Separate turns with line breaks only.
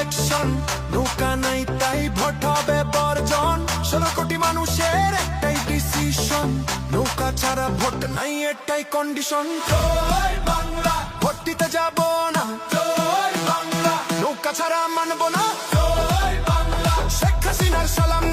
Election, নৌকা নাই তাই ভোট হবে বর্জন। 16 কোটি মানুষের একটাই ডিসিশন, নৌকা ছাড়া ভোট নাই এটাই কন্ডিশন। জয় বাংলা, ভোট দিতে যাব না। জয় বাংলা, নৌকা ছাড়া মানব না। জয় বাংলা, শেখ হাসিনার সালাম